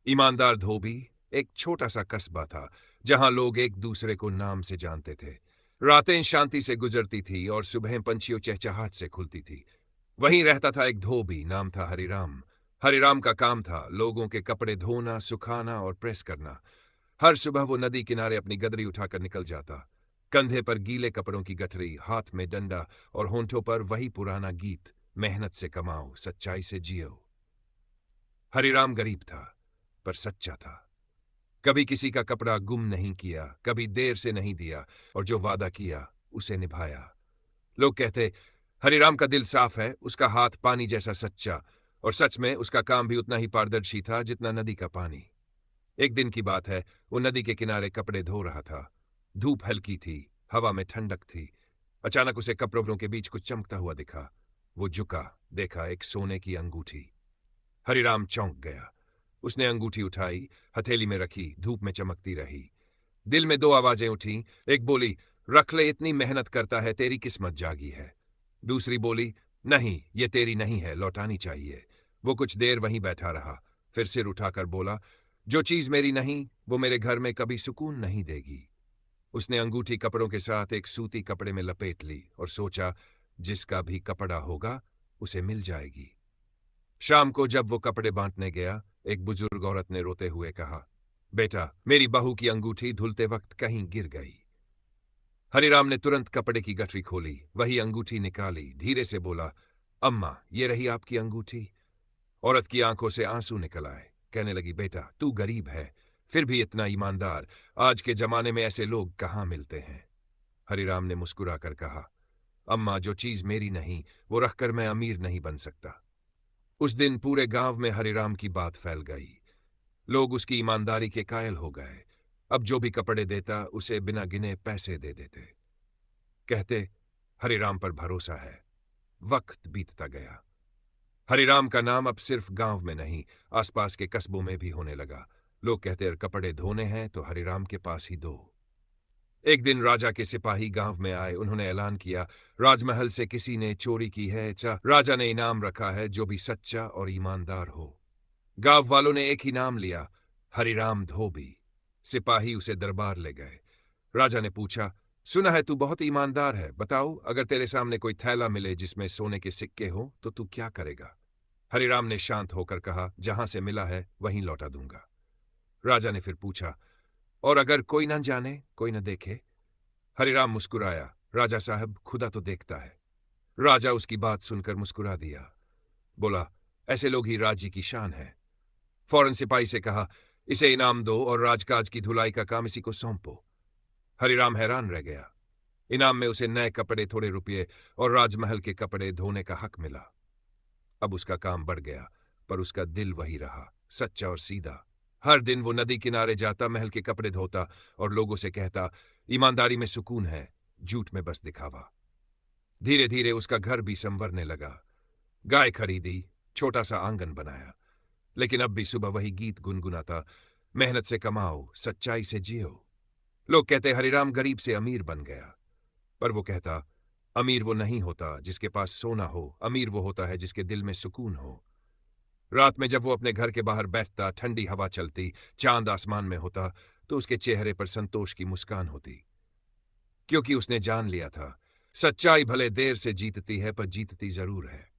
ईमानदार धोबी एक छोटा सा कस्बा था जहां लोग एक दूसरे को नाम से जानते थे। रातें शांति से गुजरती थी और सुबहें पंछियों चहचहाट से खुलती थी। वहीं रहता था एक धोबी, नाम था हरिराम। हरिराम का काम था लोगों के कपड़े धोना, सुखाना और प्रेस करना। हर सुबह वो नदी किनारे अपनी गदरी उठाकर निकल जाता। कंधे पर गीले कपड़ों की गठरी, हाथ में डंडा और होंठों पर वही पुराना गीत, मेहनत से कमाओ, सच्चाई से जियो। हरिराम गरीब था, पर सच्चा था। कभी किसी का कपड़ा गुम नहीं किया, कभी देर से नहीं दिया, और जो वादा किया उसे निभाया। लोग कहते, हरिराम का दिल साफ है, उसका हाथ पानी जैसा सच्चा। और सच में उसका काम भी उतना ही पारदर्शी था जितना नदी का पानी। एक दिन की बात है, वो नदी के किनारे कपड़े धो रहा था। धूप हल्की थी, हवा में ठंडक थी। अचानक उसे कपड़ों के बीच कुछ चमकता हुआ दिखा। वो झुका, देखा एक सोने की अंगूठी। हरिराम चौंक गया। उसने अंगूठी उठाई, हथेली में रखी, धूप में चमकती रही। दिल में दो आवाजें उठी। एक बोली, रख ले, इतनी मेहनत करता है, तेरी किस्मत जागी है। दूसरी बोली, नहीं, ये तेरी नहीं है, लौटानी चाहिए। वो कुछ देर वहीं बैठा रहा, फिर सिर उठाकर बोला, जो चीज मेरी नहीं वो मेरे घर में कभी सुकून नहीं देगी। उसने अंगूठी कपड़ों के साथ एक सूती कपड़े में लपेट ली और सोचा, जिसका भी कपड़ा होगा उसे मिल जाएगी। शाम को जब वो कपड़े बांटने गया, एक बुजुर्ग औरत ने रोते हुए कहा, बेटा, मेरी बहू की अंगूठी धुलते वक्त कहीं गिर गई। हरिराम ने तुरंत कपड़े की गठरी खोली, वही अंगूठी निकाली, धीरे से बोला, अम्मा, ये रही आपकी अंगूठी। औरत की आंखों से आंसू निकल आए। कहने लगी, बेटा, तू गरीब है, फिर भी इतना ईमानदार। आज के जमाने में ऐसे लोग कहाँ मिलते हैं। हरिराम ने मुस्कुराकर कहा, अम्मा, जो चीज मेरी नहीं वो रखकर मैं अमीर नहीं बन सकता। उस दिन पूरे गांव में हरिराम की बात फैल गई। लोग उसकी ईमानदारी के कायल हो गए। अब जो भी कपड़े देता उसे बिना गिने पैसे दे देते। कहते, हरिराम पर भरोसा है। वक्त बीतता गया। हरिराम का नाम अब सिर्फ गांव में नहीं, आसपास के कस्बों में भी होने लगा। लोग कहते, अगर कपड़े धोने हैं तो हरिराम के पास ही दो। एक दिन राजा के सिपाही गांव में आए। उन्होंने ऐलान किया, राजमहल से किसी ने चोरी की है। राजा ने इनाम रखा है, जो भी सच्चा और ईमानदार हो। गांव वालों ने एक ही नाम लिया, हरिराम धोबी। सिपाही उसे दरबार ले गए। राजा ने पूछा, सुना है तू बहुत ईमानदार है, बताओ, अगर तेरे सामने कोई थैला मिले जिसमें सोने के सिक्के हो तो तू क्या करेगा। हरिराम ने शांत होकर कहा, जहां से मिला है वहीं लौटा दूंगा। राजा ने फिर पूछा, और अगर कोई न जाने, कोई न देखे। हरिराम मुस्कुराया, राजा साहब, खुदा तो देखता है। राजा उसकी बात सुनकर मुस्कुरा दिया। बोला, ऐसे लोग ही राज्य की शान है। फौरन सिपाही से कहा, इसे इनाम दो और राजकाज की धुलाई का काम इसी को सौंपो। हरिराम हैरान रह गया। इनाम में उसे नए कपड़े, थोड़े रुपये और राजमहल के कपड़े धोने का हक मिला। अब उसका काम बढ़ गया, पर उसका दिल वही रहा, सच्चा और सीधा। हर दिन वो नदी किनारे जाता, महल के कपड़े धोता और लोगों से कहता, ईमानदारी में सुकून है, झूठ में बस दिखावा। धीरे धीरे उसका घर भी संवरने लगा। गाय खरीदी, छोटा सा आंगन बनाया। लेकिन अब भी सुबह वही गीत गुनगुनाता, मेहनत से कमाओ, सच्चाई से जियो। लोग कहते, हरिराम गरीब से अमीर बन गया। पर वो कहता, अमीर वो नहीं होता जिसके पास सोना हो, अमीर वो होता है जिसके दिल में सुकून हो। रात में जब वो अपने घर के बाहर बैठता, ठंडी हवा चलती, चांद आसमान में होता, तो उसके चेहरे पर संतोष की मुस्कान होती। क्योंकि उसने जान लिया था, सच्चाई भले देर से जीतती है, पर जीतती जरूर है।